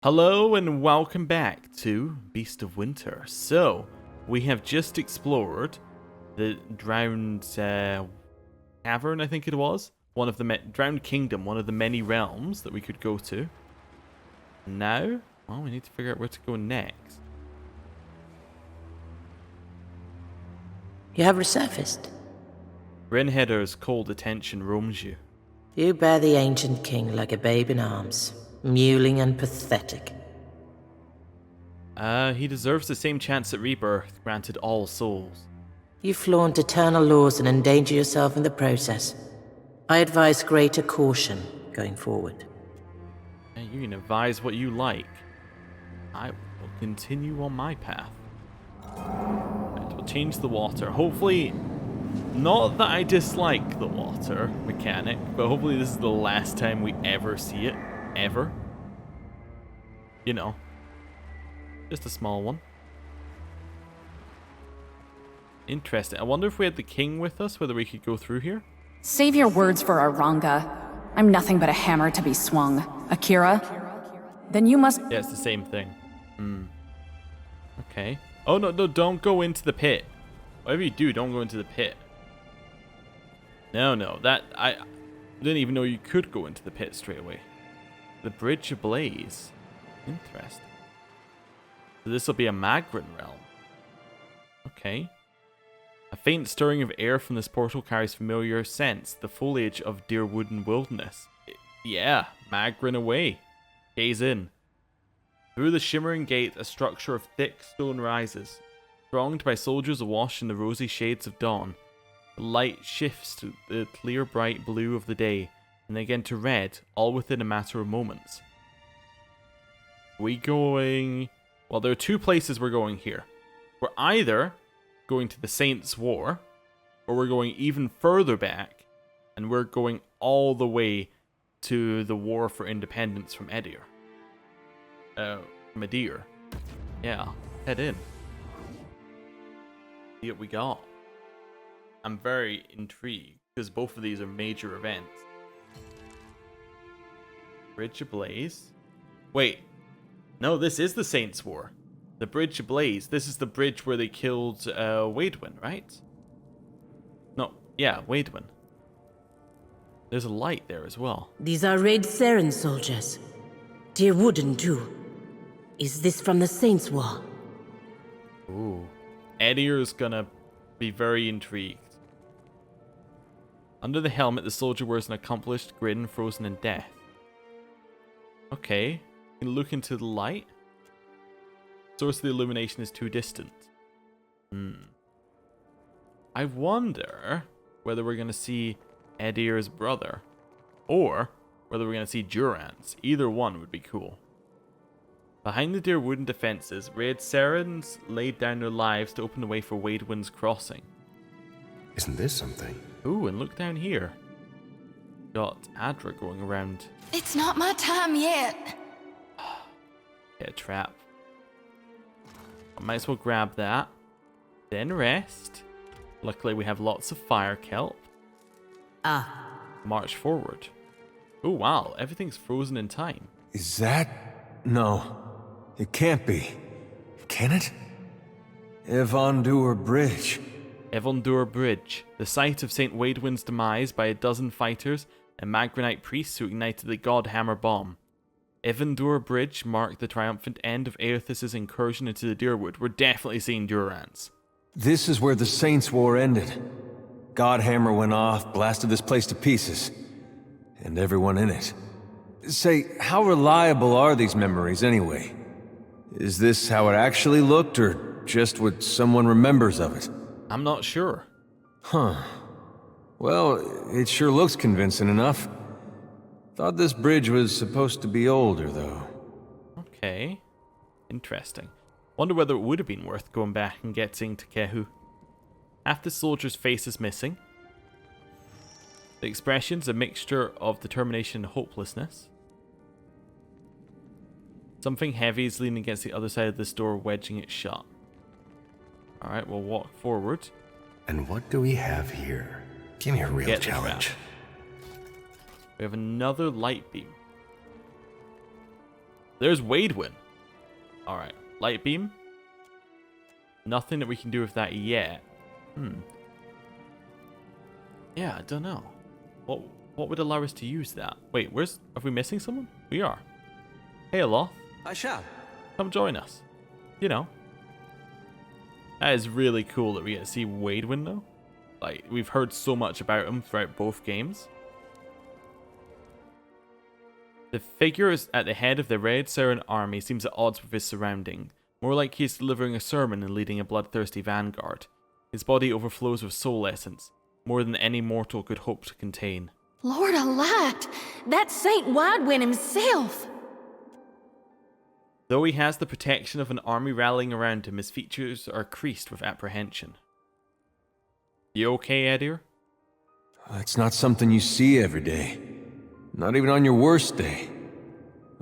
Hello and welcome back to Beast of Winter. So, we have just explored the Drowned Cavern, I think it was. One of the Drowned Kingdom, one of the many realms that we could go to. Now, well, we need to figure out where to go next. You have resurfaced. Grinheader's cold attention roams you. You bear the ancient king like a babe in arms, mewling and pathetic. He deserves the same chance at rebirth granted all souls. You flaunt eternal laws and endanger yourself in the process. I advise greater caution going forward. You can advise what you like. I will continue on my path. Right, we'll change the water. Hopefully, not that I dislike the water mechanic, but hopefully this is the last time we ever see it. Ever. You know. Just a small one. Interesting. I wonder if we had the king with us, whether we could go through here. Save your words for Aranga. I'm nothing but a hammer to be swung. Akira? Then you must... Yeah, it's the same thing. Okay. Oh, no, don't go into the pit. Whatever you do, don't go into the pit. No, I didn't even know you could go into the pit straight away. The bridge ablaze. Interesting. So this will be a Magrin realm. Okay. A faint stirring of air from this portal carries familiar scents, the foliage of Deerwood wilderness. Yeah, Magrin away. Gaze in. Through the shimmering gate, a structure of thick stone rises. Thronged by soldiers awash in the rosy shades of dawn, the light shifts to the clear bright blue of the day, and then again to red, all within a matter of moments. We going... Well, there are two places we're going here. We're either going to the Saints' War, or we're going even further back, and we're going all the way to the War for Independence from Edir. From Edir. Yeah, head in. See what we got. I'm very intrigued, because both of these are major events. Bridge ablaze. Wait. No, this is the Saints' War. The bridge ablaze. This is the bridge where they killed Waidwin, right? No, yeah, Waidwin. There's a light there as well. These are Raid Saren soldiers. Dear Wooden too. Is this from the Saints' War? Ooh. Edir's gonna be very intrigued. Under the helmet, the soldier wears an accomplished grin frozen in death. Okay. You can look into the light. Source of the illumination is too distant. I wonder whether we're going to see Edir's brother, or whether we're going to see Durance. Either one would be cool. Behind the dear wooden defenses, Raid Sarens laid down their lives to open the way for Waidwin's crossing. Isn't this something? Ooh, and look down here. Got Adra going around. It's not my time yet. Get a trap. I might as well grab that. Then rest. Luckily we have lots of fire kelp. March forward. Oh wow, everything's frozen in time. Is that... No. It can't be. Can it? Evon Dewr Bridge. Evon Dewr Bridge. The site of St. Waidwin's demise by a dozen fighters and Magranite priests who ignited the Godhammer bomb. Evon Dewr Bridge marked the triumphant end of Aerithis' incursion into the Deerwood. We're definitely seeing Durance. This is where the Saints' War ended. Godhammer went off, blasted this place to pieces. And everyone in it. Say, how reliable are these memories anyway? Is this how it actually looked, or just what someone remembers of it? I'm not sure. Huh. Well, it sure looks convincing enough. Thought this bridge was supposed to be older, though. Okay. Interesting. Wonder whether it would have been worth going back and getting to Kehu. Half the soldier's face is missing. The expression's a mixture of determination and hopelessness. Something heavy is leaning against the other side of this door, wedging it shut. Alright, we'll walk forward. And what do we have here? Give me a real challenge. We have another light beam. There's Wadewin. Alright, light beam. Nothing that we can do with that yet. Yeah, I don't know. What would allow us to use that? Wait, are we missing someone? We are. Hey, Aloth. I shall. Come join us. You know. That is really cool that we get to see Wadewin though. Like, we've heard so much about him throughout both games. The figure is at the head of the Red Sauron army seems at odds with his surrounding. More like he is delivering a sermon and leading a bloodthirsty vanguard. His body overflows with soul essence, more than any mortal could hope to contain. Lord alight, that's Saint Widewin himself. Though he has the protection of an army rallying around him, his features are creased with apprehension. You okay, Edir? It's not something you see every day. Not even on your worst day.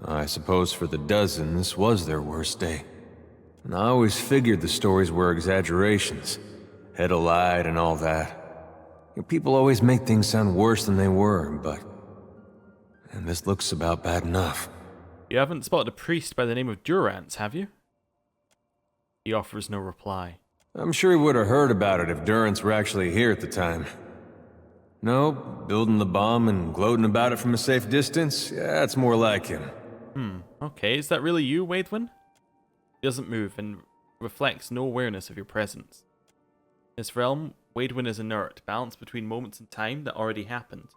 I suppose for the dozen, this was their worst day. And I always figured the stories were exaggerations. Head alight and all that. You know, people always make things sound worse than they were, but... And this looks about bad enough. You haven't spotted a priest by the name of Durance, have you? He offers no reply. I'm sure he would have heard about it if Durance were actually here at the time. No, building the bomb and gloating about it from a safe distance? Yeah, it's more like him. Okay, is that really you, Wadewin? He doesn't move and reflects no awareness of your presence. In this realm, Wadewin is inert, balanced between moments in time that already happened.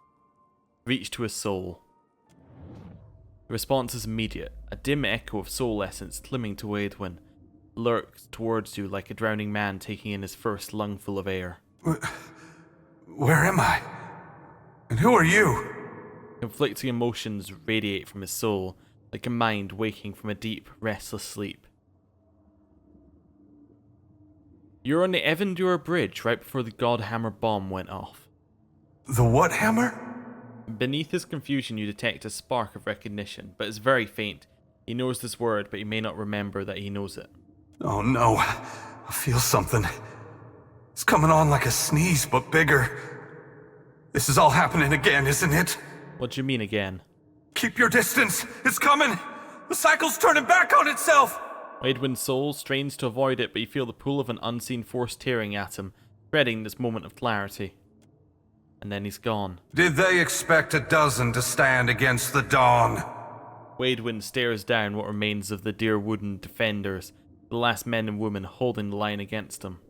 Reach to his soul. The response is immediate. A dim echo of soul essence clinging to Wadewin lurks towards you like a drowning man taking in his first lungful of air. Where am I? And who are you? Conflicting emotions radiate from his soul, like a mind waking from a deep, restless sleep. You're on the Evon bridge right before the God Hammer bomb went off. The what hammer? Beneath his confusion you detect a spark of recognition, but it's very faint. He knows this word, but he may not remember that he knows it. Oh no, I feel something. It's coming on like a sneeze, but bigger. This is all happening again, isn't it? What do you mean again? Keep your distance! It's coming! The cycle's turning back on itself! Wadewin's soul strains to avoid it, but you feel the pull of an unseen force tearing at him, dreading this moment of clarity. And then he's gone. Did they expect a dozen to stand against the dawn? Wadewin stares down what remains of the dear wooden defenders, the last men and women holding the line against him.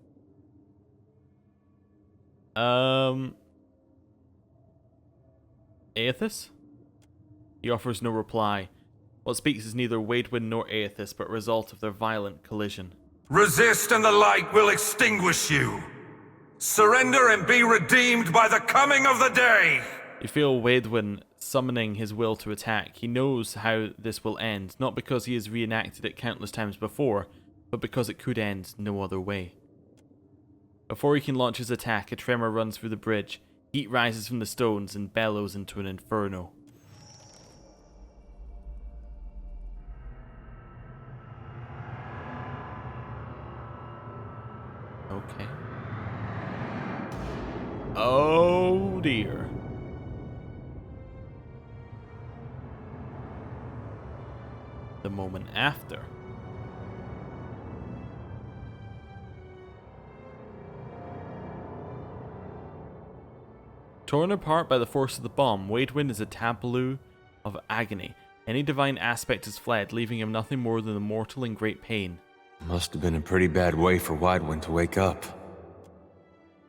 Aethys? He offers no reply. What speaks is neither Wadewin nor Aethys, but a result of their violent collision. Resist and the light will extinguish you. Surrender and be redeemed by the coming of the day! You feel Wadewin summoning his will to attack. He knows how this will end, not because he has reenacted it countless times before, but because it could end no other way. Before he can launch his attack, a tremor runs through the bridge. Heat rises from the stones and bellows into an inferno. Okay. Oh dear. The moment after. Torn apart by the force of the bomb, Wadewin is a tableau of agony. Any divine aspect has fled, leaving him nothing more than a mortal in great pain. Must have been a pretty bad way for Widewin to wake up.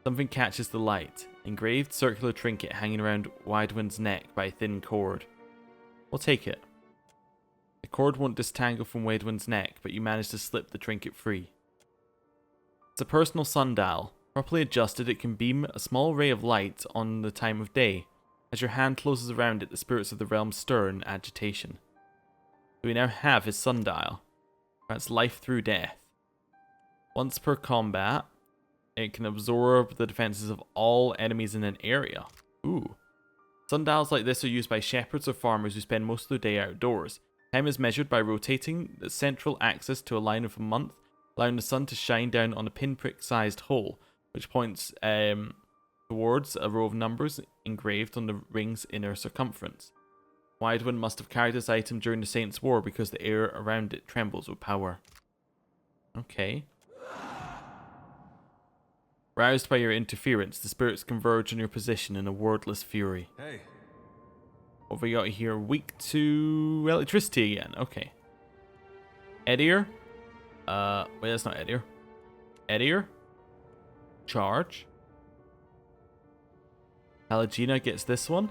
Something catches the light. Engraved circular trinket hanging around Widewin's neck by a thin cord. We'll take it. The cord won't disentangle from Wadewin's neck, but you manage to slip the trinket free. It's a personal sundial. Properly adjusted, it can beam a small ray of light on the time of day. As your hand closes around it, the spirits of the realm stir in agitation. So we now have his sundial. That's life through death. Once per combat, it can absorb the defenses of all enemies in an area. Ooh. Sundials like this are used by shepherds or farmers who spend most of their day outdoors. Time is measured by rotating the central axis to a line of a month, allowing the sun to shine down on a pinprick-sized hole, which points towards a row of numbers engraved on the ring's inner circumference. Widewind must have carried this item during the Saints' War because the air around it trembles with power. Okay. Roused by your interference, the spirits converge on your position in a wordless fury. Hey. What have we got here? Weak to electricity again. Okay. Edier. Wait, that's not Edier. Edier. Charge. Palagina gets this one.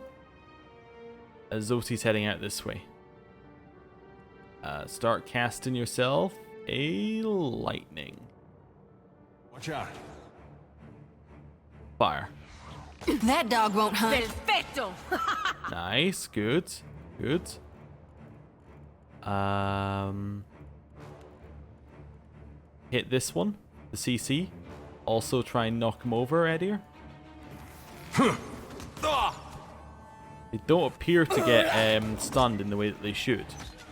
Zoti's heading out this way. Start casting yourself a lightning. Watch out. Fire. That dog won't hunt. Perfecto! Nice. Good. Good. Hit this one. The CC. Also try and knock him over, Edier. They don't appear to get stunned in the way that they should.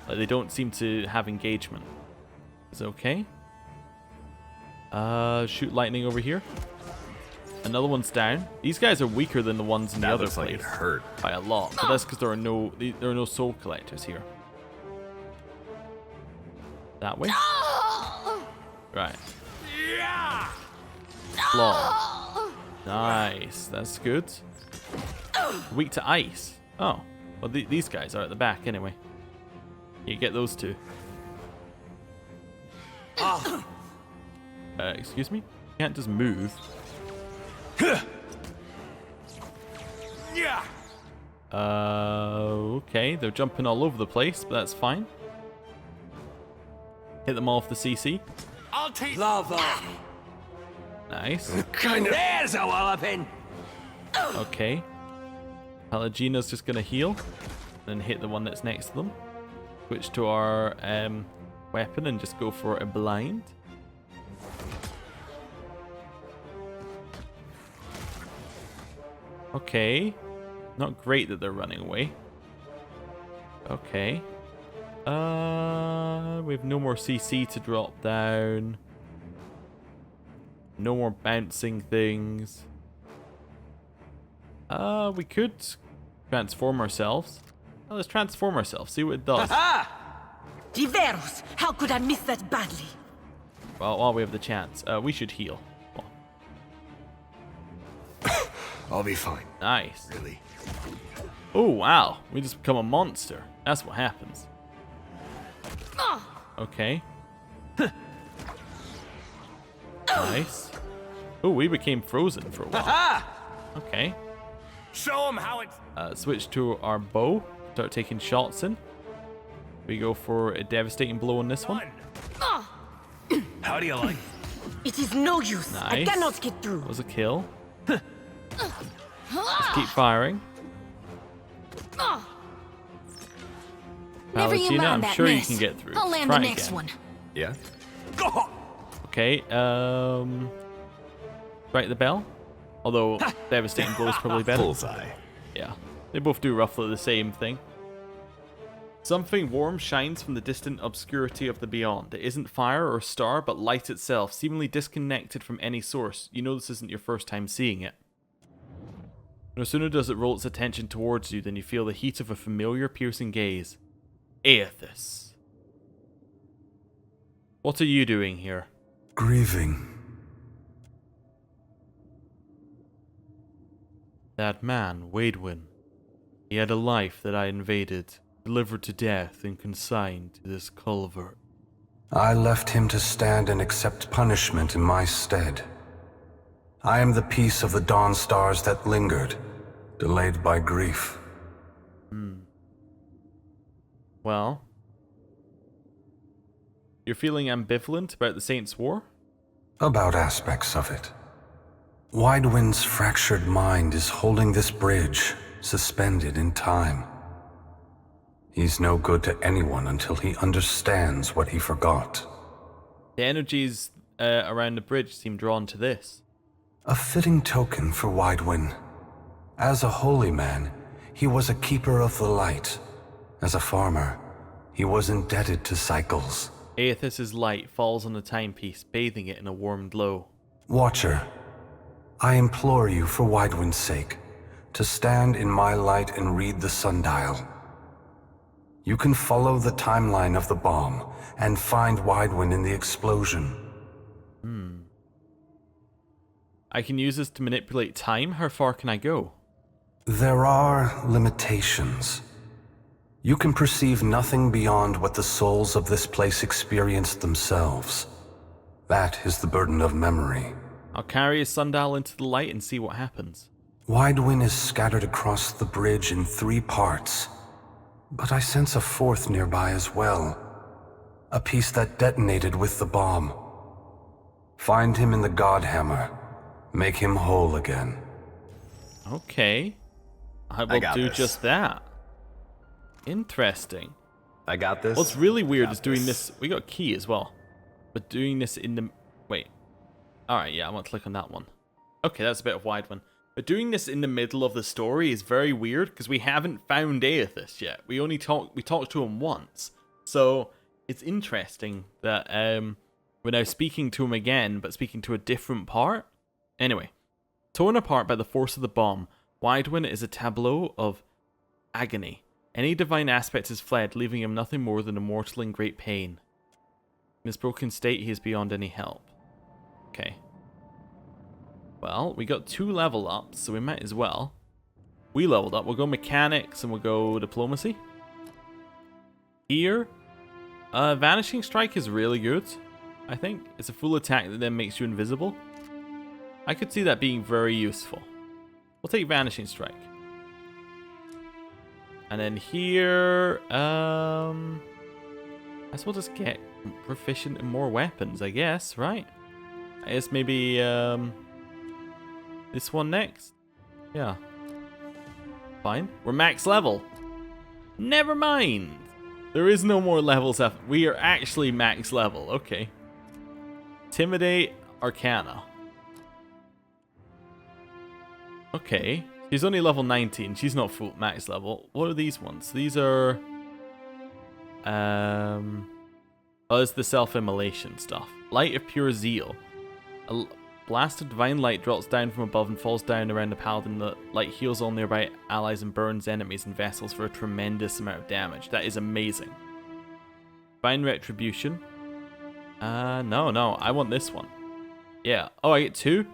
Like, they don't seem to have engagement. Is it okay? Shoot lightning over here. Another one's down. These guys are weaker than the ones in the other place. It hurt. By a lot. But that's because there are no soul collectors here. That way? Right. Claw. Nice. That's good. Weak to ice. Oh. Well, these guys are at the back anyway. You get those two. Excuse me? You can't just move. Okay. They're jumping all over the place, but that's fine. Hit them all with the CC. I'll take lava. Nice. There's a walloping. Okay. Palagina's just gonna heal, then hit the one that's next to them. Switch to our weapon and just go for a blind. Okay. Not great that they're running away. Okay. We have no more CC to drop down. No more bouncing things. We could transform ourselves. Oh, let's transform ourselves, see what it does. Diveros! How could I miss that badly? Well, while we have the chance, we should heal. I'll be fine. Nice. Really? Oh, wow. We just become a monster. That's what happens. Okay. Nice. Oh, we became frozen for a while. Okay. Show him how it's. Switch to our bow. Start taking shots in. We go for a devastating blow on this one. How do you like? It is no use. Nice. I cannot get through. That was a kill. Let's keep firing. Never you Palagina, mind I'm that sure you mess. can get through. I'll land Try the next again. one. Yeah. Okay, strike the bell. Although devastating blow is probably better. Bullseye. Yeah, they both do roughly the same thing. Something warm shines from the distant obscurity of the beyond. It isn't fire or star, but light itself, seemingly disconnected from any source. You know this isn't your first time seeing it. No sooner does it roll its attention towards you than you feel the heat of a familiar piercing gaze. Aethys. What are you doing here? Grieving. That man, Waidwin. He had a life that I invaded, delivered to death and consigned to this culvert. I left him to stand and accept punishment in my stead. I am the piece of the dawn stars that lingered, delayed by grief. Well, you're feeling ambivalent about the Saints' War? About aspects of it. Widewind's fractured mind is holding this bridge, suspended in time. He's no good to anyone until he understands what he forgot. The energies around the bridge seem drawn to this. A fitting token for Widewind. As a holy man, he was a keeper of the light. As a farmer, he was indebted to cycles. Aethys' light falls on the timepiece, bathing it in a warm glow. Watcher, I implore you for Widewind's sake, to stand in my light and read the sundial. You can follow the timeline of the bomb and find Widewin in the explosion. I can use this to manipulate time? How far can I go? There are limitations. You can perceive nothing beyond what the souls of this place experienced themselves. That is the burden of memory. I'll carry a sundial into the light and see what happens. Widewin is scattered across the bridge in 3 parts, but I sense a 4th nearby as well. A piece that detonated with the bomb. Find him in the Godhammer. Make him whole again. Okay. I will do just that. Interesting. I got this. What's really weird is doing this. We got a key as well. But doing this in the... Wait. Alright, yeah, I want to click on that one. Okay, that's a bit of wide one. But doing this in the middle of the story is very weird because we haven't found Aethys yet. We talked to him once. So it's interesting that we're now speaking to him again, but speaking to a different part. Anyway, torn apart by the force of the bomb, Widewin is a tableau of agony. Any divine aspect has fled, leaving him nothing more than a mortal in great pain. In his broken state, he is beyond any help. Okay. Well, we got 2 level ups, so we might as well. We leveled up. We'll go mechanics and we'll go diplomacy. Here, Vanishing Strike is really good, I think. It's a full attack that then makes you invisible. I could see that being very useful. We'll take Vanishing Strike. And then here, I guess we'll just get proficient in more weapons, I guess, right? I guess maybe this one next. Yeah. Fine. We're max level. Never mind. There is no more levels after. We are actually max level. Okay. Intimidate Arcana. Okay. She's only level 19. She's not full max level. What are these ones? These are... Oh, it's the self-immolation stuff. Light of Pure Zeal. A blast of divine light drops down from above and falls down around the paladin. The light heals all nearby allies and burns enemies and vessels for a tremendous amount of damage. That is amazing. Divine Retribution. No. I want this one. Yeah. Oh, I get 2?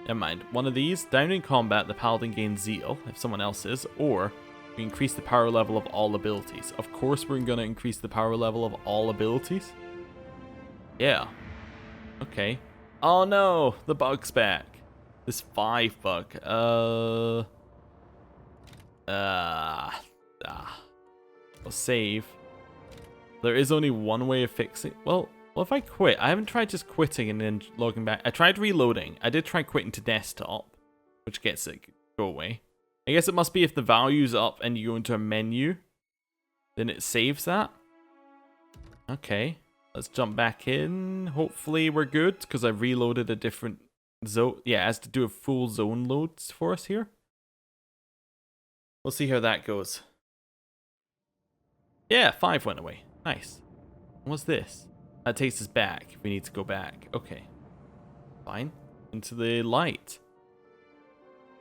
Never mind. One of these. Down in combat, the paladin gains zeal, if someone else is, or we increase the power level of all abilities. Of course we're going to increase the power level of all abilities. Yeah. Okay. Oh no! The bug's back. This 5 bug. We'll save. There is only one way of fixing... Well, if I quit... I haven't tried just quitting and then logging back. I tried reloading. I did try quitting to desktop, which gets it go away. I guess it must be if the value's up and you go into a menu, then it saves that. Okay. Let's jump back in. Hopefully we're good, because I've reloaded a different zone. Yeah, it has to do a full zone loads for us here. We'll see how that goes. Yeah, 5 went away. Nice. What's this? That takes us back if we need to go back. Okay. Fine. Into the light.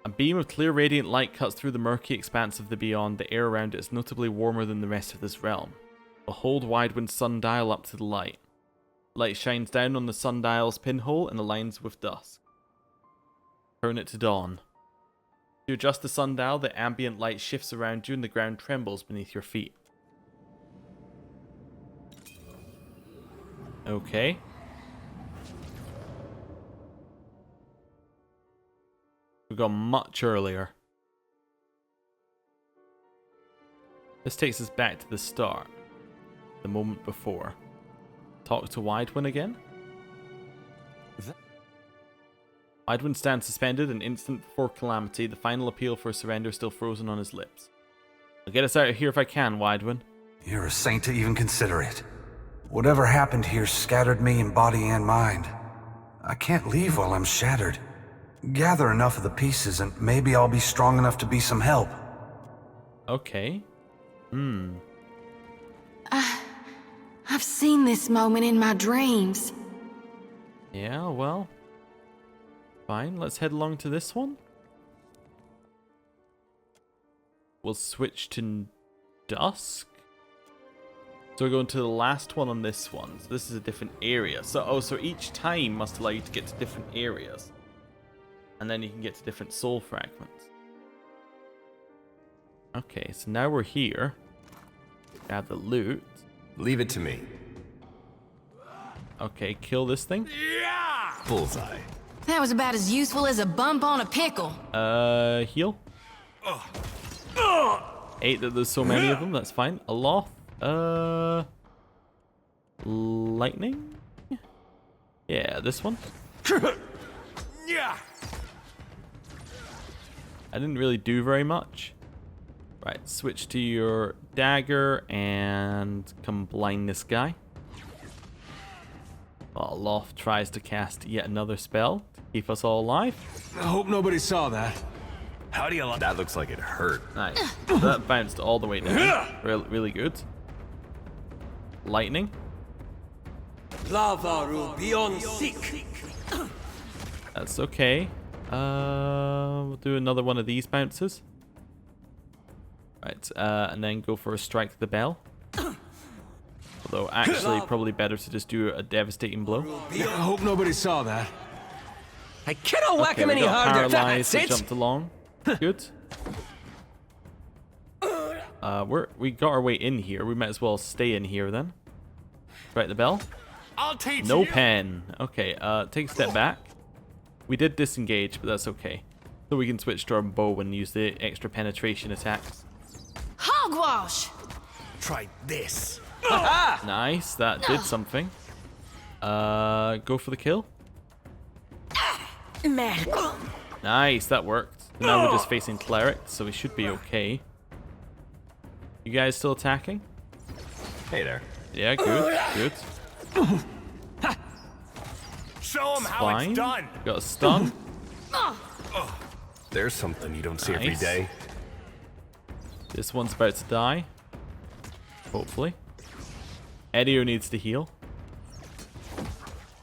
A beam of clear radiant light cuts through the murky expanse of the beyond. The air around it is notably warmer than the rest of this realm. Hold Widewind's sundial up to the light. Light shines down on the sundial's pinhole and aligns with dusk. Turn it to dawn. To adjust the sundial, the ambient light shifts around you and the ground trembles beneath your feet. Okay. We got much earlier. This takes us back to the start. The moment before. Talk to Widewind again. Widewind stands suspended, an instant before calamity, the final appeal for surrender still frozen on his lips. I'll get us out of here if I can, Widewind. You're a saint to even consider it. Whatever happened here scattered me in body and mind. I can't leave while I'm shattered. Gather enough of the pieces and maybe I'll be strong enough to be some help. Okay. I've seen this moment in my dreams. Yeah, well. Fine, let's head along to this one. We'll switch to dusk. So we're going to the last one on this one. So this is a different area. So so each time must allow you to get to different areas. And then you can get to different soul fragments. Okay, so now we're here. Grab the loot. Leave it to me. Okay, kill this thing. Bullseye. That was about as useful as a bump on a pickle. Heal. Hate that there's so many of them, that's fine. Aloft. Lightning? Yeah, this one. Yeah. I didn't really do very much. Right, switch to your dagger and come blind this guy. While Aloft tries to cast yet another spell to keep us all alive. I hope nobody saw that. How do you like? That looks like it hurt. Nice. That bounced all the way down. Really good. Lightning. Lava will be on sick. That's okay. We'll do another one of these bounces. Right, and then go for a strike to the bell. Although, actually, probably better to just do a devastating blow. I hope nobody saw that. I cannot whack him we any got harder. paralyzed, That's so it. jumped along. Good. We got our way in here. We might as well stay in here then. Strike the bell. I'll teach No you. pen. Okay, take a step back. We did disengage, but that's okay. So we can switch to our bow and use the extra penetration attacks. Hogwash! Try this. Nice, that did something. Go for the kill. Merda. Nice, that worked. Now we're just facing clerics, so we should be okay. You guys still attacking? Hey there. Yeah, good. Show him how Fine. it's done. Got a stun. There's something you don't see every Nice. day. This one's about to die. Hopefully. Edio needs to heal.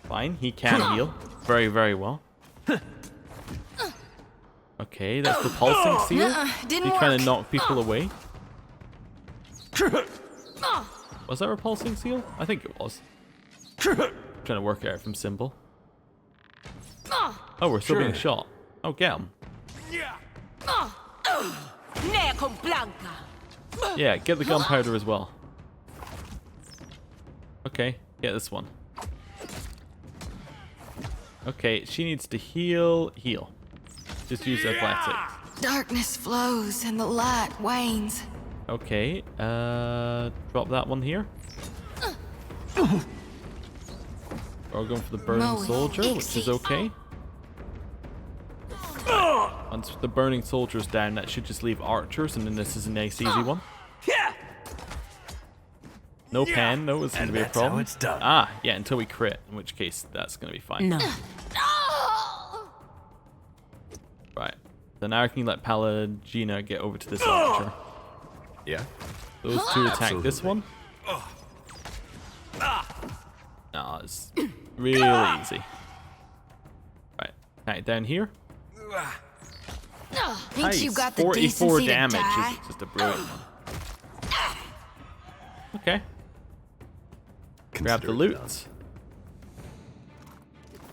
Fine, he can heal. Very well. Okay, that's repulsing seal. Didn't You work. trying to knock people away? Was that repulsing seal? I think it was. Trying to work it out from symbol. Oh, we're still being shot. Oh, get him. Neco Blanca. Yeah, get the gunpowder as well. Okay, get this one. Okay, she needs to heal. Just use athletics. Darkness flows and the light wanes. Okay, drop that one here. We're going for the burning Mowing soldier, which is okay. Once the burning soldier's down, that should just leave archers, and then this is a nice easy one. No pen, no, it's going to be a that's how problem. it's done. Ah, yeah, until we crit, in which case that's going to be fine. No. Right. So now I can let Palagina get over to this archer. Yeah. Those two attack this Absolutely. one. No, it's really easy. Right, attack down here. Think you Nice, got the 44 decency damage to die? is just a brilliant one. Okay, grab the Consider it loot. done.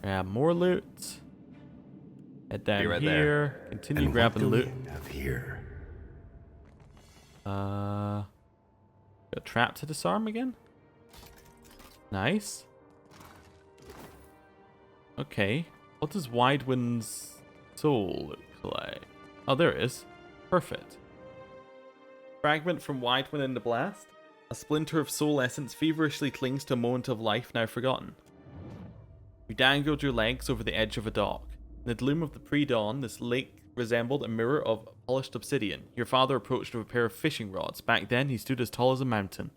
Grab more loot. Head down Be right here. there. Continue And grabbing what do loot. we have here? Got a trap to disarm again. Nice. Okay. What does Widewind's soul look like? Oh, there it is. Perfect. Fragment from Widewind in the blast. A splinter of soul essence feverishly clings to a moment of life now forgotten. You dangled your legs over the edge of a dock. In the gloom of the pre-dawn, this lake resembled a mirror of polished obsidian. Your father approached with a pair of fishing rods. Back then, he stood as tall as a mountain.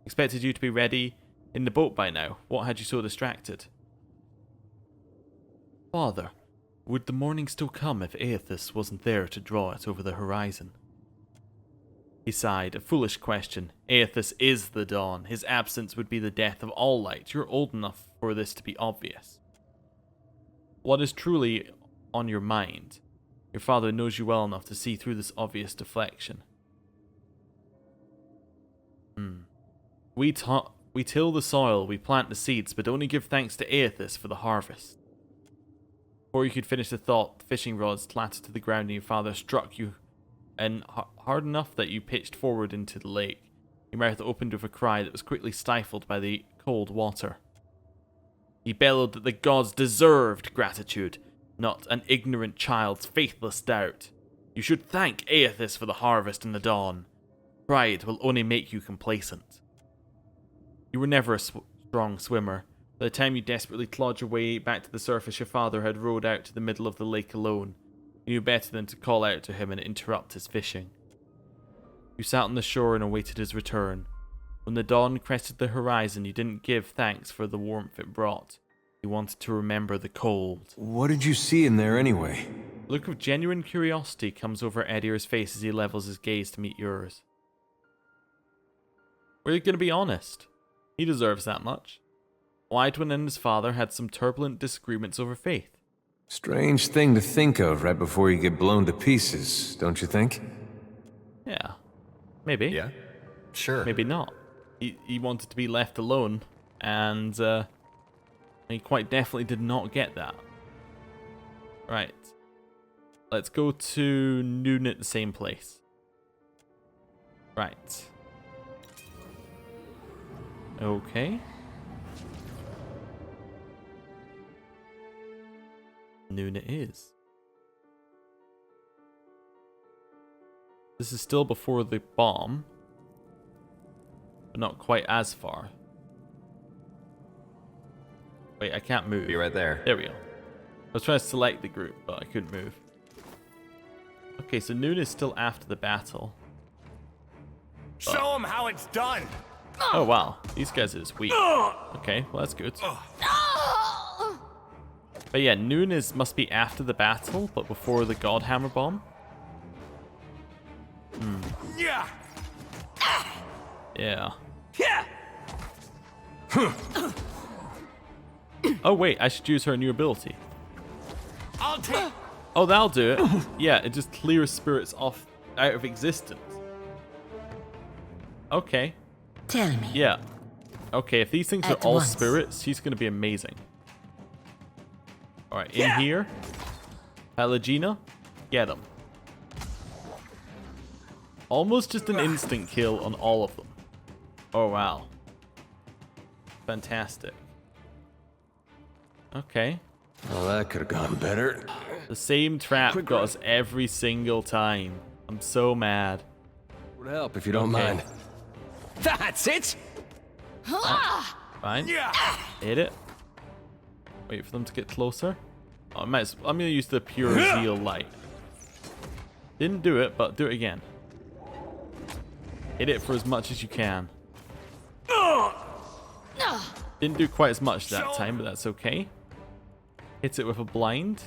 Expected you to be ready in the boat by now. What had you so distracted? Father, would the morning still come if Aethys wasn't there to draw it over the horizon? He sighed. A foolish question. Aethys is the dawn. His absence would be the death of all light. You're old enough for this to be obvious. What is truly on your mind? Your father knows you well enough to see through this obvious deflection. We till the soil, we plant the seeds, but only give thanks to Aethys for the harvest. Before you could finish the thought, the fishing rods clattered to the ground and your father struck you, and hard enough that you pitched forward into the lake. Your mouth opened with a cry that was quickly stifled by the cold water. He bellowed that the gods deserved gratitude, not an ignorant child's faithless doubt. You should thank Aethys for the harvest and the dawn. Pride will only make you complacent. You were never a strong swimmer. By the time you desperately clawed your way back to the surface, your father had rowed out to the middle of the lake alone. You knew better than to call out to him and interrupt his fishing. You sat on the shore and awaited his return. When the dawn crested the horizon, you didn't give thanks for the warmth it brought. You wanted to remember the cold. What did you see in there anyway? A look of genuine curiosity comes over Edier's face as he levels his gaze to meet yours. We're going to be honest. He deserves that much. Wydwin and his father had some turbulent disagreements over faith. Strange thing to think of right before you get blown to pieces, don't you think? Yeah. Maybe. Yeah? Sure. Maybe not. He wanted to be left alone, and he quite definitely did not get that. Right. Let's go to noon at the same place. Right. Okay. Noon it is. This is still before the bomb, but not quite as far. Wait, I can't move. Be right there. There we go. I was trying to select the group, but I couldn't move. Okay, so noon is still after the battle. Show them how it's done. Oh wow, these guys are just weak. Okay, well that's good. But yeah, noon must be after the battle, but before the Godhammer bomb. Yeah. Yeah. Oh wait, I should use her new ability. I'll take. Oh, that'll do it. Yeah, it just clears spirits off out of existence. Okay. Tell me. Yeah. Okay, if these things are At all once. spirits, she's gonna be amazing. Alright, in Yeah. here. Pelagina, get them. Almost just an instant kill on all of them. Oh wow. Fantastic. Okay. Well, that could have gone better. The same trap got us every single time. I'm so mad. Would help if you don't Okay. mind. That's it! Fine. Yeah. Hit it. Wait for them to get closer. Oh, I'm gonna use the pure zeal light. Didn't do it, but do it again. Hit it for as much as you can. Didn't do quite as much that time, but that's okay. Hit it with a blind.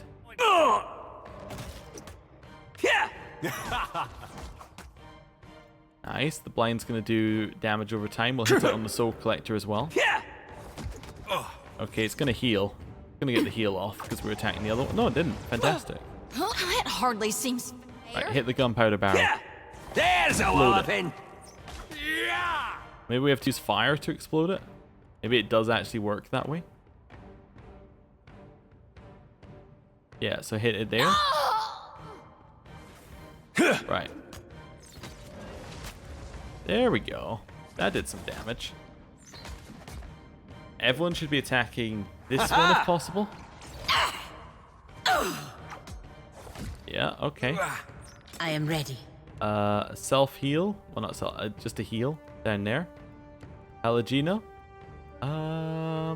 Nice. The blind's gonna do damage over time. We'll hit it on the soul collector as well. Okay, it's gonna heal. It's gonna get the heal off because we're attacking the other one. No, it didn't. Fantastic. That hardly seems fair. Right, hit the gunpowder barrel. There's a Load it. weapon! Yeah. Maybe we have to use fire to explode it. Maybe it does actually work that way. Yeah, so hit it there. Right. There we go. That did some damage. Everyone should be attacking this one if possible. Yeah, okay. I am ready. Self-heal. Well, not self, just a heal down there. Pelagina. I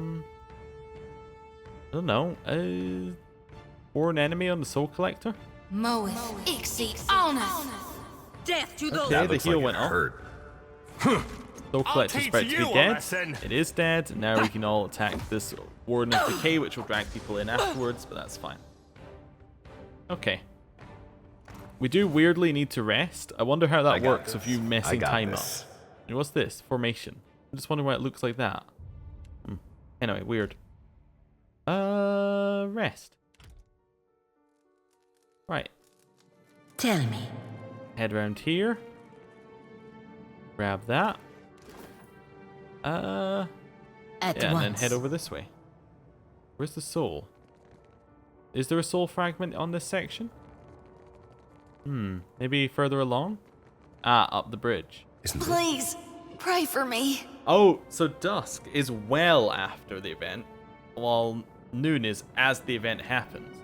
don't know. Or an enemy on the soul collector. Moeth, Ixi, Honest. Death to those. Okay, the Looks heal like it went off. hurt. Soul collector's teach about to you be a dead. lesson. It is dead. Now we can all attack this Warden of Decay, which will drag people in afterwards, but that's fine. Okay. We do weirdly need to rest. I wonder how that got works this. if you messing I got time this. up. And what's this? Formation. I just wonder why it looks like that. Anyway, weird. Rest. Right. Tell me. Head around here. Grab that. Yeah, and then head over this way. Where's the soul? Is there a soul fragment on this section? Maybe further along? Ah, up the bridge. Please, pray for me. Oh, so dusk is well after the event, while noon is as the event happens.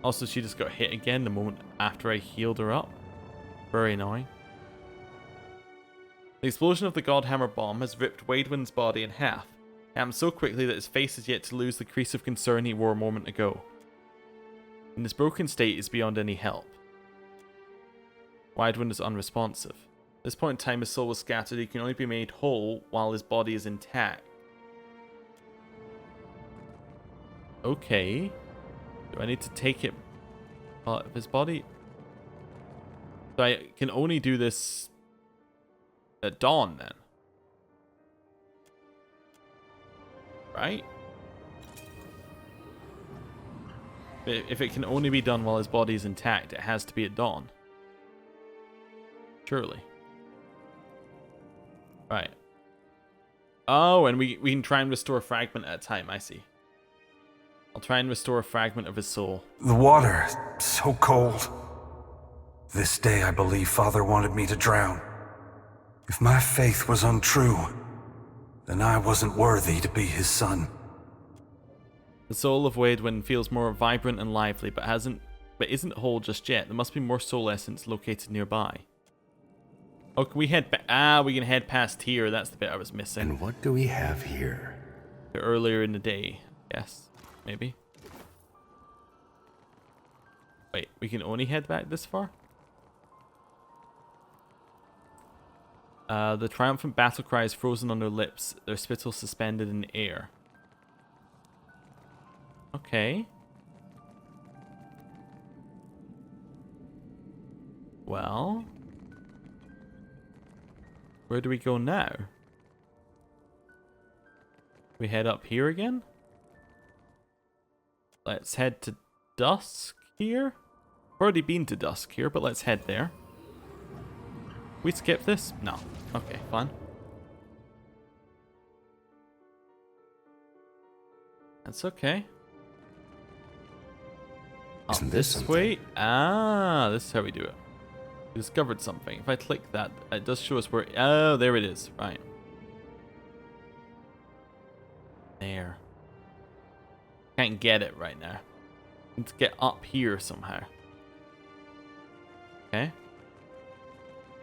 Also, she just got hit again the moment after I healed her up. Very annoying. The explosion of the Godhammer bomb has ripped Waidwin's body in half. It happened so quickly that his face is yet to lose the crease of concern he wore a moment ago. In this broken state, is beyond any help. Waidwin is unresponsive. At this point in time, his soul was scattered. He can only be made whole while his body is intact. Okay. Do I need to take it out of his body? So I can only do this at dawn then. Right? If it can only be done while his body is intact, it has to be at dawn. Surely. Right. Oh, and we can try and restore a fragment at a time, I see. I'll try and restore a fragment of his soul. The water, so cold. This day I believe Father wanted me to drown. If my faith was untrue, then I wasn't worthy to be his son. The soul of Waidwin feels more vibrant and lively, but isn't whole just yet. There must be more soul essence located nearby. Oh, can we head back? Ah, we can head past here. That's the bit I was missing. And what do we have here? Earlier in the day. Yes, maybe. Wait, we can only head back this far? The triumphant battle cry is frozen on their lips, their spittle suspended in the air. Okay. Well, where do we go now? We head up here again? Let's head to Dusk here. We've already been to Dusk here, but let's head there. We skip this? No. Okay, fine. That's okay. Isn't Up this this something? way? Ah, this is how we do it. We discovered something. If I click that, it does show us where... Oh, there it is. Right. There. Can't get it right now. Need to get up here somehow. Okay.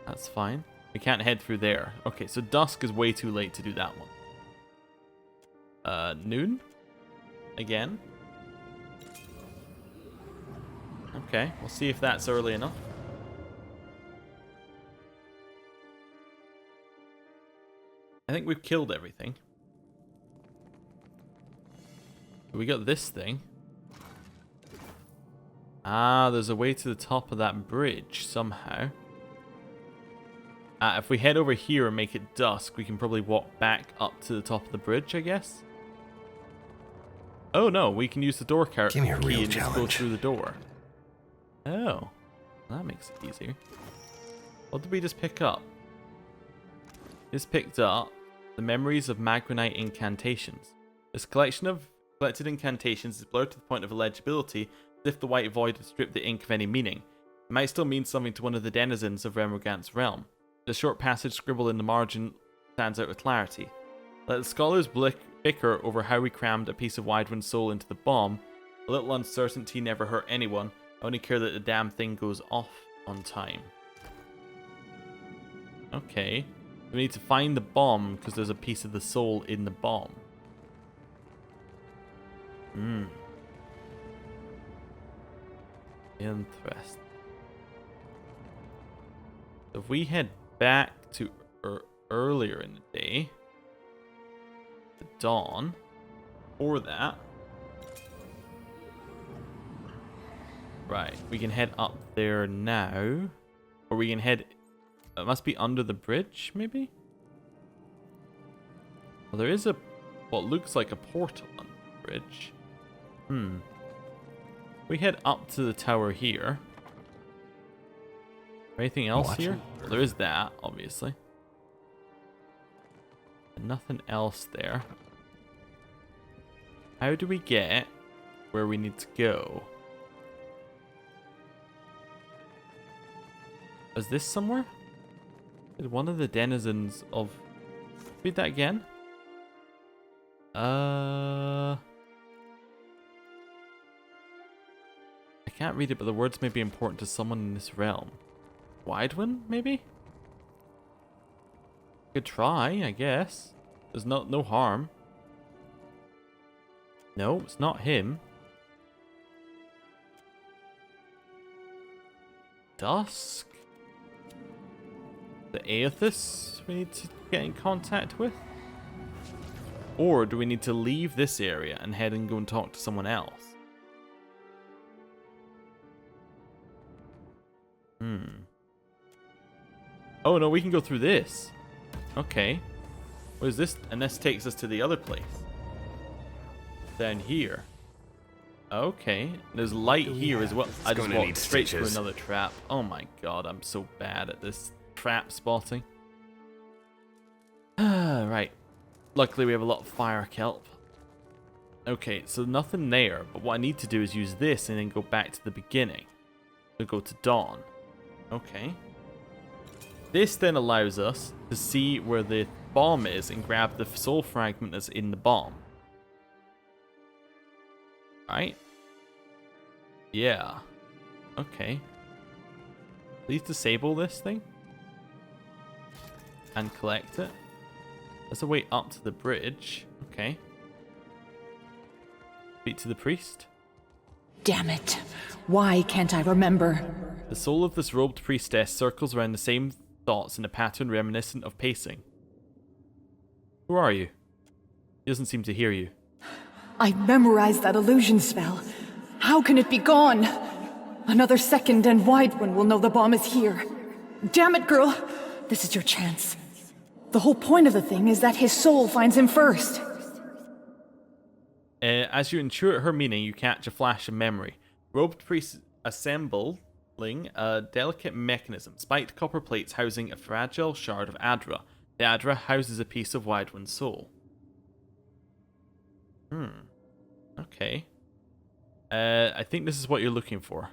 That's fine. We can't head through there. Okay, so dusk is way too late to do that one. Noon? Again? Okay, we'll see if that's early enough. I think we've killed everything. We got this thing. Ah, there's a way to the top of that bridge somehow. If we head over here and make it dusk, we can probably walk back up to the top of the bridge, I guess. Oh no, we can use the door key Give me a real and just go challenge. through the door. Oh, that makes it easier. What did we just pick up? This picked up the memories of Magranite incantations. This collection of collected incantations is blurred to the point of illegibility, as if the white void had stripped the ink of any meaning. It might still mean something to one of the denizens of Remorgant's realm. The short passage scribbled in the margin stands out with clarity. Let the scholars bicker over how we crammed a piece of Waidwin's soul into the bomb. A little uncertainty never hurt anyone. I only care that the damn thing goes off on time. Okay. We need to find the bomb because there's a piece of the soul in the bomb. Interesting. So if we head back to earlier in the day, the dawn, or that, right, we can head up there now, or we can head, it must be under the bridge, maybe? Well, there is what looks like a portal on the bridge. We head up to the tower here. Anything else here? Well, there is that, obviously. And nothing else there. How do we get where we need to go? Is this somewhere? Did one of the denizens of... Read that again? I can't read it, but the words may be important to someone in this realm. Widewind, maybe? Could try, I guess. There's no harm. No, it's not him. Dusk? The Aethys we need to get in contact with? Or do we need to leave this area and head and go and talk to someone else? Oh no, we can go through this. Okay. What is this? And this takes us to the other place. Down here. Okay. There's light here as well. I just walked straight through another trap. Oh my god, I'm so bad at this trap spotting. Right. Luckily we have a lot of fire kelp. Okay, so nothing there, but what I need to do is use this and then go back to the beginning. So go to Dawn. Okay. This then allows us to see where the bomb is and grab the soul fragment that's in the bomb. Right? Yeah. Okay. Please disable this thing. And collect it. There's a way up to the bridge. Okay. Speak to the priest. Damn it. Why can't I remember? The soul of this robed priestess circles around the same thoughts in a pattern reminiscent of pacing. Who are you? He doesn't seem to hear you. I memorized that illusion spell. How can it be gone? Another second and Widewind will know the bomb is here. Damn it, girl. This is your chance. The whole point of the thing is that his soul finds him first. As you intuit her meaning, you catch a flash of memory. Robed priests assembling a delicate mechanism, spiked copper plates housing a fragile shard of Adra. The Adra houses a piece of Widewind's soul. Okay. I think this is what you're looking for.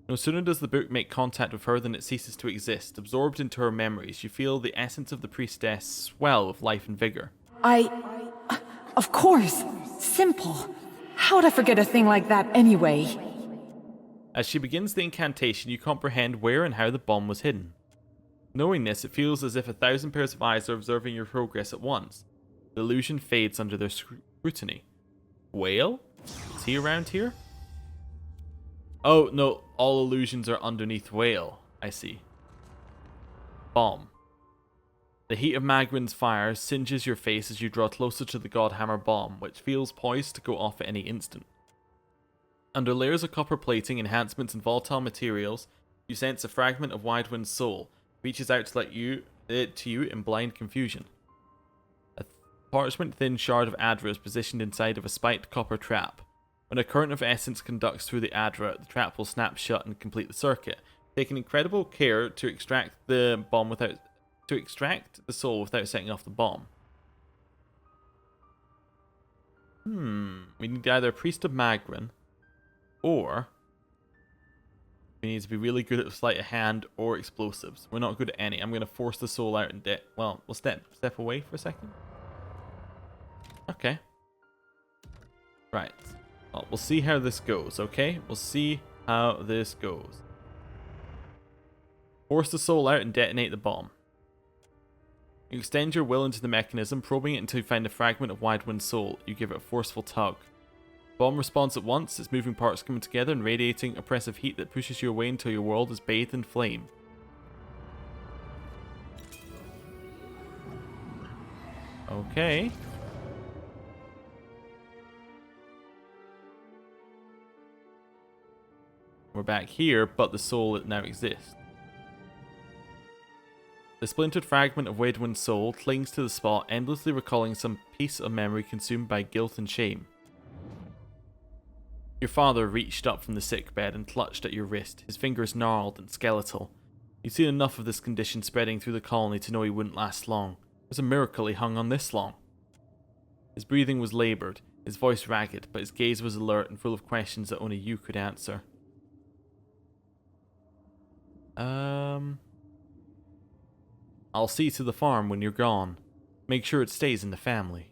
No sooner does the book make contact with her than it ceases to exist. Absorbed into her memories, you feel the essence of the priestess swell with life and vigor. Of course. Simple. How'd I forget a thing like that anyway? As she begins the incantation, you comprehend where and how the bomb was hidden. Knowing this, it feels as if 1,000 pairs of eyes are observing your progress at once. The illusion fades under their scrutiny. Whale? Is he around here? Oh, no. All illusions are underneath Whale. I see. Bomb. The heat of Magwin's fire singes your face as you draw closer to the Godhammer bomb, which feels poised to go off at any instant. Under layers of copper plating, enhancements, and volatile materials, you sense a fragment of Widewind's soul reaches out to let it to you in blind confusion. A parchment-thin shard of Adra is positioned inside of a spiked copper trap. When a current of essence conducts through the Adra, the trap will snap shut and complete the circuit. Taking incredible care to extract the soul without setting off the bomb. We need either a priest of Magwin, or we need to be really good at sleight of hand or explosives. We're not good at any. I'm going to force the soul out and well, we'll step away for a second. Okay. Right. Well, we'll see how this goes, okay? We'll see how this goes. Force the soul out and detonate the bomb. You extend your will into the mechanism, probing it until you find a fragment of Widewind's soul. You give it a forceful tug. The bomb responds at once, its moving parts coming together and radiating oppressive heat that pushes you away until your world is bathed in flame. Okay. We're back here, but the soul now exists. The splintered fragment of Widewind's soul clings to the spot, endlessly recalling some piece of memory consumed by guilt and shame. Your father reached up from the sickbed and clutched at your wrist, his fingers gnarled and skeletal. You'd seen enough of this condition spreading through the colony to know he wouldn't last long. was a miracle he hung on this long. His breathing was laboured, his voice ragged, but his gaze was alert and full of questions that only you could answer. I'll see to the farm when you're gone. Make sure it stays in the family.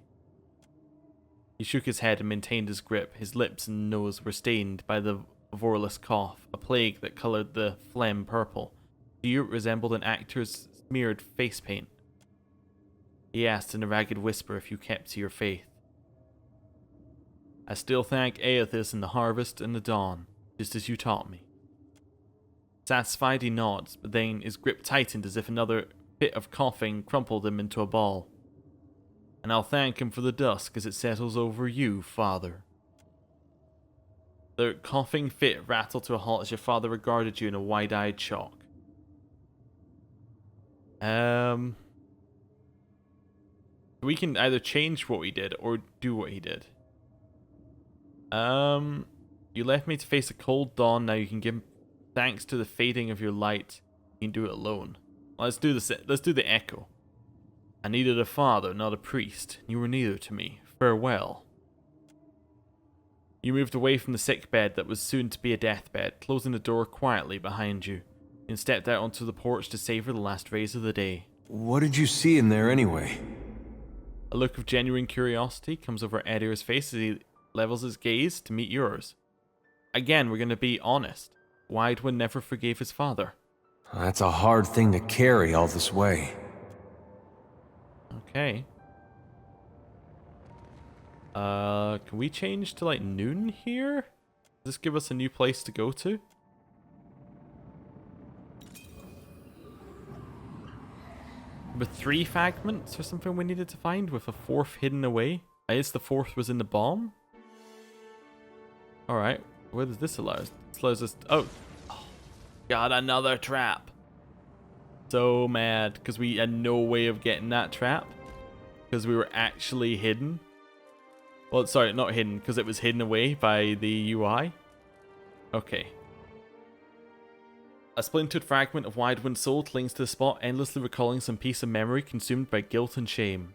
He shook his head and maintained his grip. His lips and nose were stained by the vorlous cough, a plague that coloured the phlegm purple. Dewr resembled an actor's smeared face paint. He asked in a ragged whisper if you kept to your faith. I still thank Aethys in the harvest and the dawn, just as you taught me. Satisfied, he nods, but then his grip tightened as if another fit of coughing crumpled him into a ball. And I'll thank him for the dusk as it settles over you, Father. The coughing fit rattled to a halt as your father regarded you in a wide-eyed shock. We can either change what we did or do what he did. You left me to face a cold dawn. Now you can give thanks to the fading of your light. You can do it alone. Let's do this. Let's do the echo. I needed a father, not a priest. You were neither to me. Farewell. You moved away from the sick bed that was soon to be a deathbed, closing the door quietly behind you, and stepped out onto the porch to savor the last rays of the day. What did you see in there anyway? A look of genuine curiosity comes over Eddir's face as he levels his gaze to meet yours. Again, we're going to be honest. Widewind never forgave his father. That's a hard thing to carry all this way. Okay. Can we change to like noon here? Does this give us a new place to go to? With 3 fragments or something we needed to find with a 4th hidden away? I guess the 4th was in the bomb? Alright, where does this allow us? This allows us... Oh! Got another trap! So mad, because we had no way of getting that trap. Because we were actually hidden. Well, sorry, not hidden, because it was hidden away by the UI. Okay. A splintered fragment of Widewind's soul clings to the spot, endlessly recalling some piece of memory consumed by guilt and shame.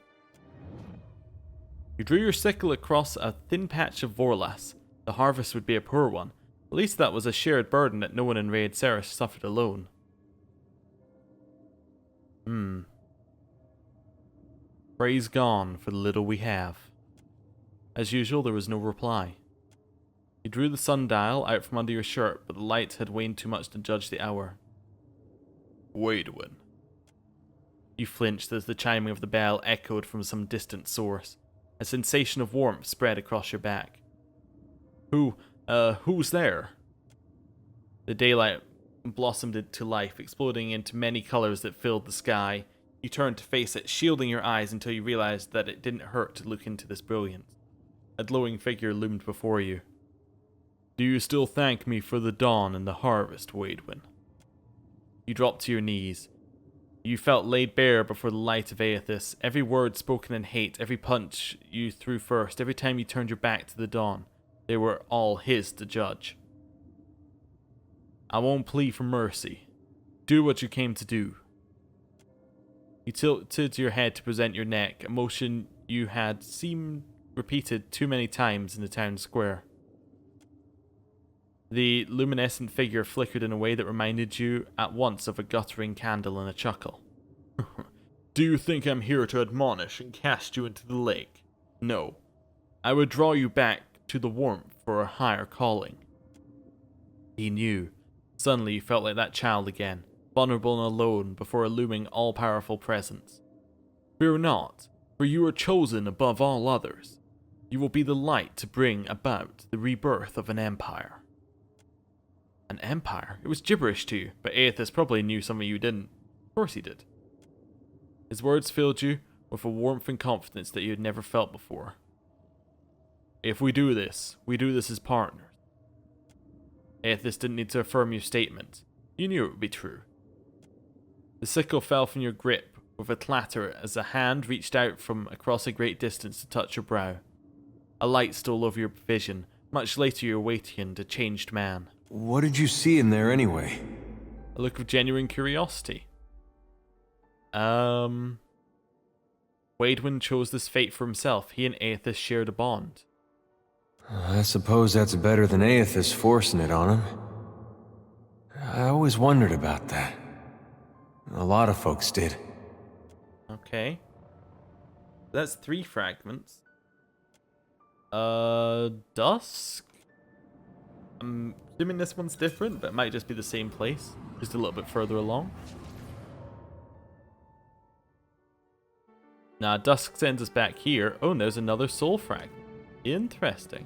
You drew your sickle across a thin patch of Vorlas. The harvest would be a poor one. At least that was a shared burden that no one in Raid Ceres suffered alone. Praise gone for the little we have. As usual, there was no reply. You drew the sundial out from under your shirt, but the light had waned too much to judge the hour. Widewin. You flinched as the chiming of the bell echoed from some distant source. A sensation of warmth spread across your back. Who's there? The daylight blossomed into life, exploding into many colors that filled the sky. You turned to face it, shielding your eyes until you realized that it didn't hurt to look into this brilliance. A glowing figure loomed before you. Do you still thank me for the dawn and the harvest, Widewin? You dropped to your knees. You felt laid bare before the light of Aethys. Every word spoken in hate, every punch you threw first, every time you turned your back to the dawn, they were all his to judge. I won't plead for mercy. Do what you came to do. You tilted your head to present your neck, a motion you had seen repeated too many times in the town square. The luminescent figure flickered in a way that reminded you at once of a guttering candle and a chuckle. Do you think I'm here to admonish and cast you into the lake? No. I would draw you back to the warmth for a higher calling. He knew. Suddenly you felt like that child again, vulnerable and alone before a looming all-powerful presence. Fear not, for you are chosen above all others. You will be the light to bring about the rebirth of an empire. An empire? It was gibberish to you, but Aethys probably knew something you didn't. Of course he did. His words filled you with a warmth and confidence that you had never felt before. If we do this as partners. Aethys didn't need to affirm your statement. You knew it would be true. The sickle fell from your grip with a clatter as a hand reached out from across a great distance to touch your brow. A light stole over your vision. Much later you awakened a changed man. What did you see in there anyway? A look of genuine curiosity. Waidwin chose this fate for himself. He and Aethys shared a bond. I suppose that's better than Aethys forcing it on him. I always wondered about that. A lot of folks did. Okay. That's 3 fragments. Dusk? I'm assuming this one's different, but it might just be the same place. Just a little bit further along. Nah, Dusk sends us back here. Oh, and there's another soul fragment. Interesting.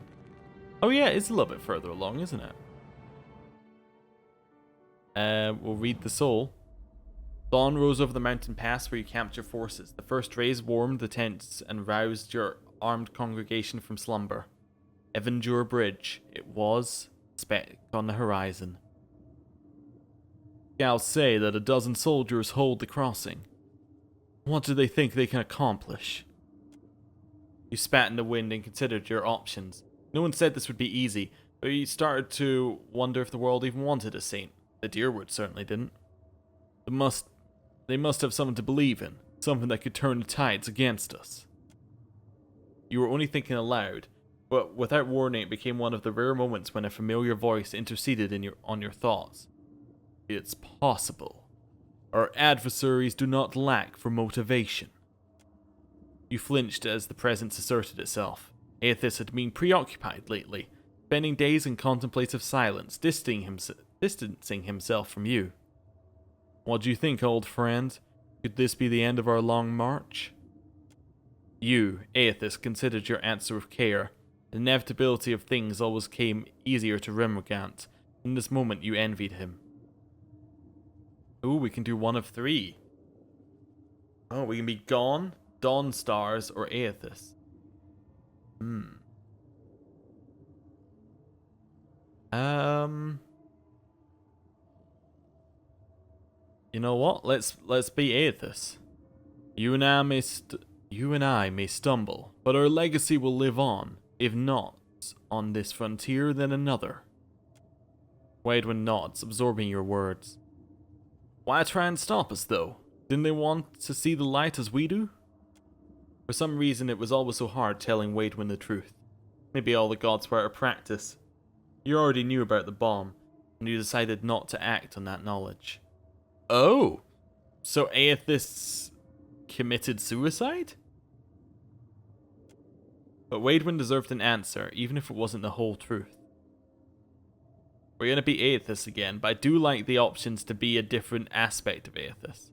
Oh yeah, it's a little bit further along, isn't it? We'll read the soul. Dawn rose over the mountain pass where you camped your forces. The first rays warmed the tents and roused your armed congregation from slumber. Dewr Bridge. It was a speck on the horizon. Scouts say that a dozen soldiers hold the crossing. What do they think they can accomplish? You spat in the wind and considered your options. No one said this would be easy, but you started to wonder if the world even wanted a saint. The Deerwood certainly didn't. They must have something to believe in, something that could turn the tides against us. You were only thinking aloud, but without warning it became one of the rare moments when a familiar voice interceded on your thoughts. It's possible. Our adversaries do not lack for motivation. You flinched as the presence asserted itself. Aethys had been preoccupied lately, spending days in contemplative silence, distancing himself from you. What do you think, old friend? Could this be the end of our long march? You, Aethys, considered your answer with care. The inevitability of things always came easier to Rembrandт. In this moment, you envied him. Ooh, we can do one of 3. Oh, we can be Gone, Dawn Stars, or Aethys. You know what? Let's be Aethys. You and I may stumble, but our legacy will live on. If not on this frontier, then another. Waidwin nods, absorbing your words. Why try and stop us, though? Didn't they want to see the light as we do? For some reason, it was always so hard telling Waidwin the truth. Maybe all the gods were out of practice. You already knew about the bomb, and you decided not to act on that knowledge. Oh! So Aethys committed suicide? But Waidwin deserved an answer, even if it wasn't the whole truth. We're going to be Aethys again, but I do like the options to be a different aspect of Aethys.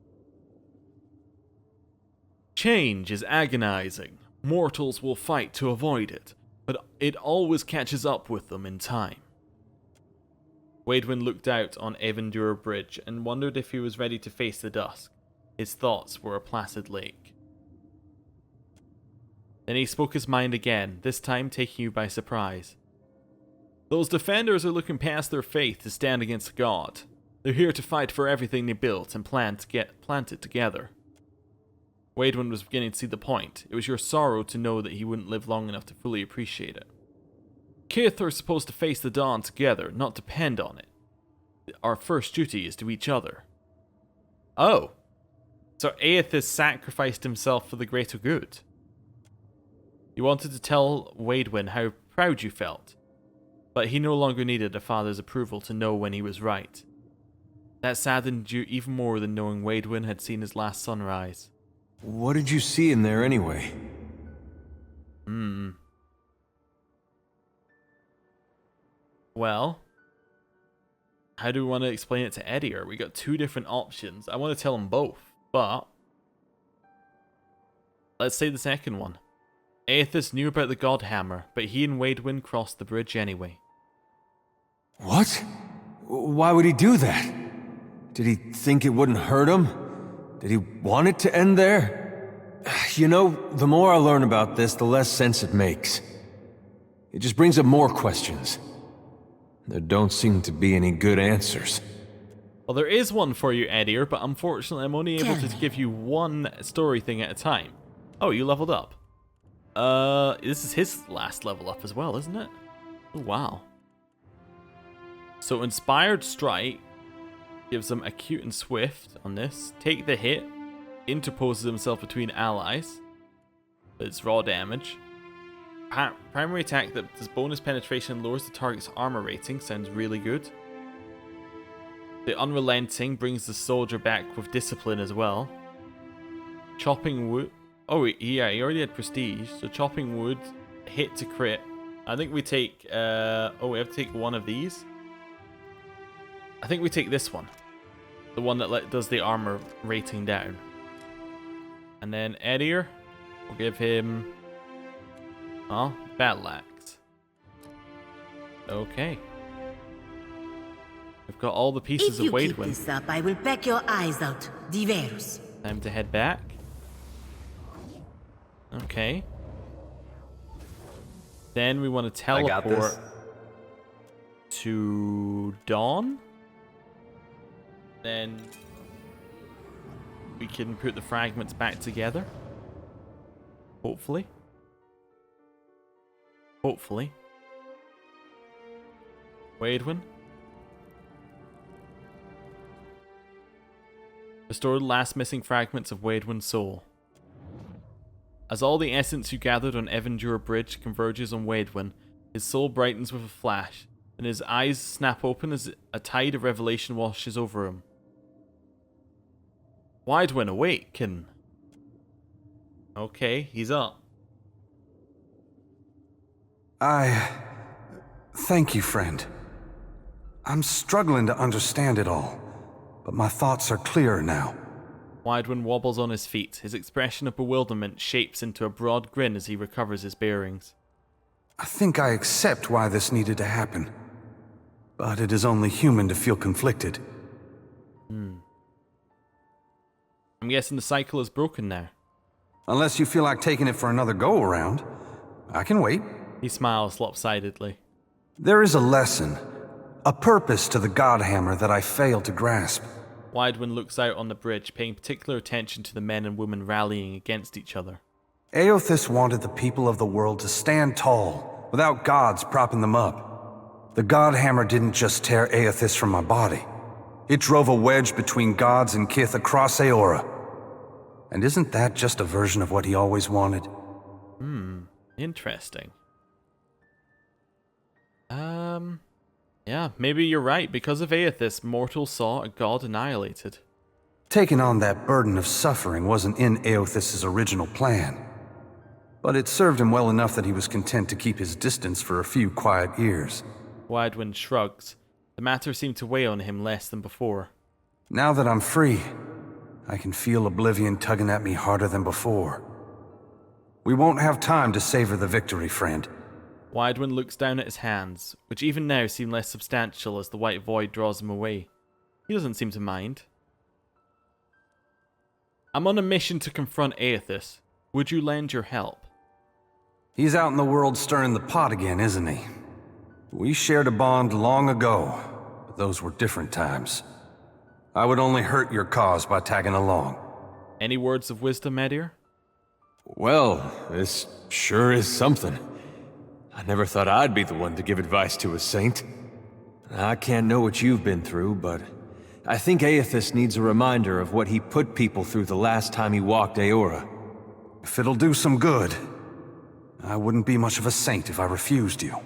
Change is agonizing. Mortals will fight to avoid it, but it always catches up with them in time. Waidwin looked out on Dewr Bridge and wondered if he was ready to face the dusk. His thoughts were a placid lake. Then he spoke his mind again, this time taking you by surprise. Those defenders are looking past their faith to stand against God. They're here to fight for everything they built and plant it together. Waidwin was beginning to see the point. It was your sorrow to know that he wouldn't live long enough to fully appreciate it. Kith are supposed to face the dawn together, not depend on it. Our first duty is to each other. Oh. So Aethys sacrificed himself for the greater good. You wanted to tell Waidwin how proud you felt, but he no longer needed a father's approval to know when he was right. That saddened you even more than knowing Waidwin had seen his last sunrise. What did you see in there anyway? Well, how do we want to explain it to Edier? We got 2 different options. I want to tell him both, but let's say the second one. Aethys knew about the God Hammer, but he and Waidwin crossed the bridge anyway. What? Why would he do that? Did he think it wouldn't hurt him? Did he want it to end there? You know, the more I learn about this, the less sense it makes. It just brings up more questions. There don't seem to be any good answers. Well, there is one for you, Edier, but unfortunately I'm only able to give you one story thing at a time. Oh, you leveled up. This is his last level up as well, isn't it? Oh, wow. So Inspired Strike gives him acute and swift on this. Take the hit. Interposes himself between allies. but it's raw damage. Primary attack that does bonus penetration and lowers the target's armor rating. Sounds really good. The unrelenting brings the soldier back with discipline as well. Chopping wood. Oh yeah, he already had prestige. So chopping wood, hit to crit. I think we take. We have to take one of these. I think we take this one, the one that does the armor rating down. And then Edier, we'll give him. Battle axe. Okay. We've got all the pieces of Wadewind. If you keep this up, I will peck your eyes out, Dewr. Time to head back. Okay. Then we want to teleport to Dawn. Then we can put the fragments back together. Hopefully. Hopefully. Wadewind. Restore the last missing fragments of Wadewind's soul. As all the essence you gathered on Dewr Bridge converges on Wadewind, his soul brightens with a flash, and his eyes snap open as a tide of revelation washes over him. Wadewind, awaken! Okay, he's up. Thank you, friend. I'm struggling to understand it all, but my thoughts are clearer now. Wadewind wobbles on his feet. His expression of bewilderment shapes into a broad grin as he recovers his bearings. I think I accept why this needed to happen, but it is only human to feel conflicted. I'm guessing the cycle is broken now. Unless you feel like taking it for another go-around, I can wait. He smiles lopsidedly. There is a lesson, a purpose to the Godhammer that I failed to grasp. Wadewind looks out on the bridge, paying particular attention to the men and women rallying against each other. Eothas wanted the people of the world to stand tall, without gods propping them up. The Godhammer didn't just tear Eothas from my body. It drove a wedge between gods and kith across Eora. And isn't that just a version of what he always wanted? Interesting. Yeah, maybe you're right. Because of Eothas, mortals saw a god annihilated. Taking on that burden of suffering wasn't in Eothas' original plan. But it served him well enough that he was content to keep his distance for a few quiet years. Wadewind shrugs. The matter seemed to weigh on him less than before. Now that I'm free, I can feel oblivion tugging at me harder than before. We won't have time to savor the victory, friend. Wadewind looks down at his hands, which even now seem less substantial as the white void draws him away. He doesn't seem to mind. I'm on a mission to confront Eothas. Would you lend your help? He's out in the world stirring the pot again, isn't he? We shared a bond long ago, but those were different times. I would only hurt your cause by tagging along. Any words of wisdom, Edier? Well, this sure is something. I never thought I'd be the one to give advice to a saint. I can't know what you've been through, but I think Eothas needs a reminder of what he put people through the last time he walked Eora. If it'll do some good, I wouldn't be much of a saint if I refused you.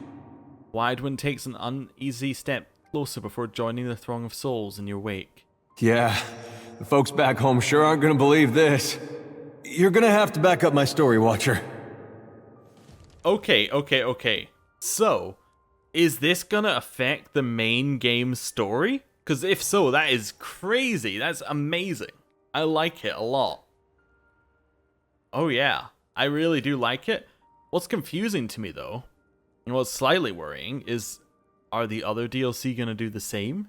Wadewind takes an uneasy step closer before joining the throng of souls in your wake. Yeah, the folks back home sure aren't gonna believe this. You're gonna have to back up my story, Watcher. Okay. So, is this gonna affect the main game story? Because if so, that is crazy. That's amazing. I like it a lot. Oh yeah, I really do like it. What's confusing to me though, and what's slightly worrying, is are the other DLC gonna do the same?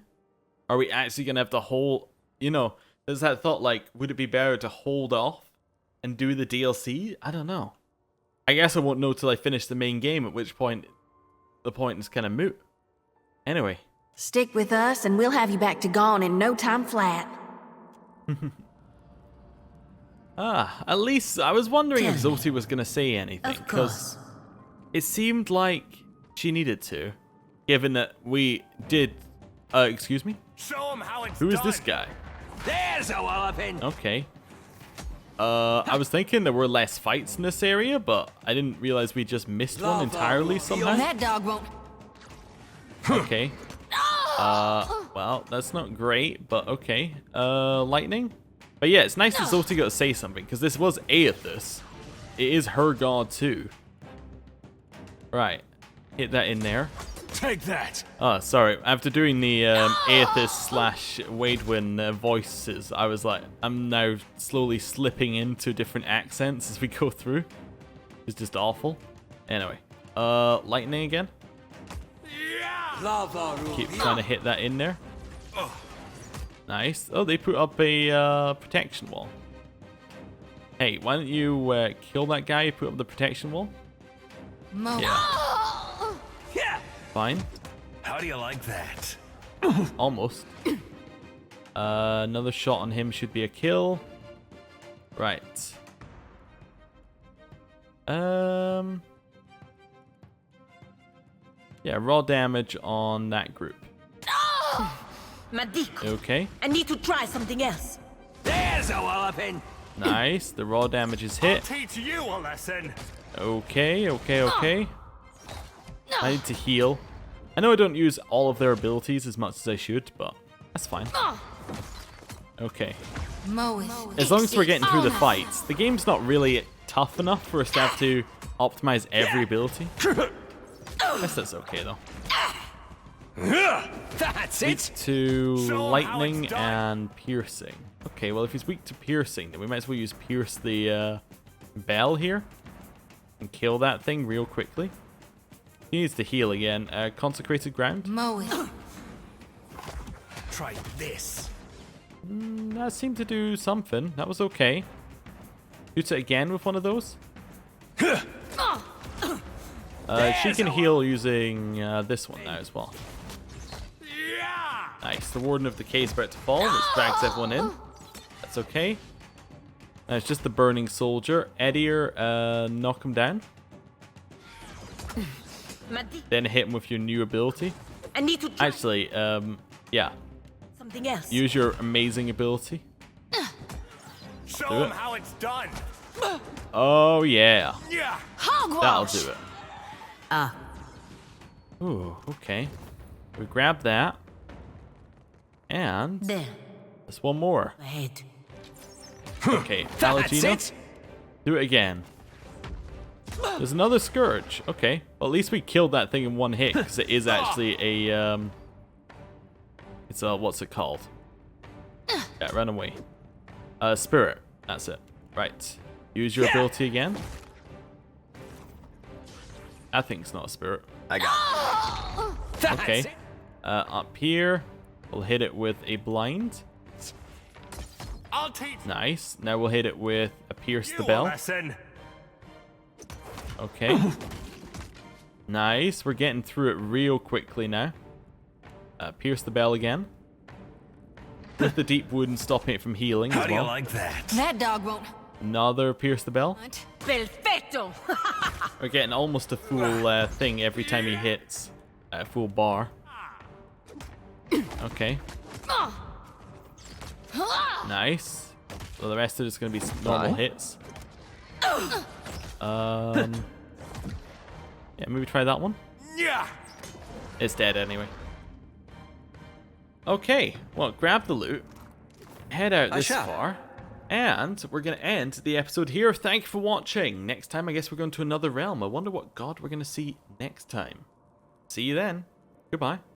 Are we actually gonna have to hold, there's that thought like, would it be better to hold off and do the DLC? I don't know. I guess I won't know till I finish the main game, at which point the point is kind of moot. Anyway. Stick with us and we'll have you back to Gone in no time flat. At least I was wondering if Zoti was going to say anything. Of course. It seemed like she needed to, given that we did... excuse me? Show him how it's Who is done. this guy? There's a walloping. Okay. I was thinking there were less fights in this area, but I didn't realize we just missed one entirely somehow. That dog won't. Okay. Well, that's not great, but okay. Lightning? But yeah, it's nice of Zotiga to say something, because this was Aethys. It is her god too. Right. Hit that in there. Take that. Oh, sorry. After doing the Aethys slash Wadewin voices, I was like, I'm now slowly slipping into different accents as we go through. It's just awful. Anyway. Lightning again. Keep trying to hit that in there. Nice. Oh, they put up a protection wall. Hey, why don't you kill that guy who put up the protection wall? Yeah. Fine. How do you like that? Almost. Another shot on him should be a kill. Right. Yeah, raw damage on that group. Madiko. Okay. I need to try something else. There's a walloping. Nice. The raw damage is I'll hit. teach you a lesson. Okay. I need to heal. I know I don't use all of their abilities as much as I should, but that's fine. Okay. As long as we're getting through the fights, the game's not really tough enough for us to have to optimize every ability. I guess that's okay though. That's Weak it. to Show 'em how lightning it's done. and piercing. Okay, well if he's weak to piercing, then we might as well use Pierce the bell here and kill that thing real quickly. He needs to heal again. Consecrated ground. Try this. That seemed to do something. That was okay. Shoot it again with one of those. She can heal using this one now as well. Yeah. Nice. The Warden of Decay is about to fall. This drags everyone in. That's okay. It's just the Burning Soldier. Edier, knock him down. Then hit him with your new ability. I need to try Actually, yeah. something else. Use your amazing ability. Show Do them it. how it's done. Oh, yeah. Yeah. That'll do it. Ooh, okay. We grab that. And There. there's one more. Ahead. Okay, That's Palutena, it. do it again. There's another Scourge. Okay, well at least we killed that thing in one hit, because it is actually a, it's a, what's it called? Yeah, run away. Spirit, that's it. Right, use your ability again. That thing's not a spirit. I got it. That's Okay, it. up here, we'll hit it with a blind. I'll teach Nice, now we'll hit it with a Pierce you the a Bell. lesson. Okay. Nice. We're getting through it real quickly now. Pierce the bell again. With the deep wound stopping it from healing How as do you well. like that? That dog won't. Another Pierce the bell. Perfecto. We're getting almost a full thing every time he hits a full bar. Okay. Nice. So the rest of it's going to be normal hits. Yeah, maybe try that one. Yeah. It's dead anyway. Okay, well, grab the loot, head out this far, and we're going to end the episode here. Thank you for watching. Next time, I guess we're going to another realm. I wonder what god we're going to see next time. See you then. Goodbye.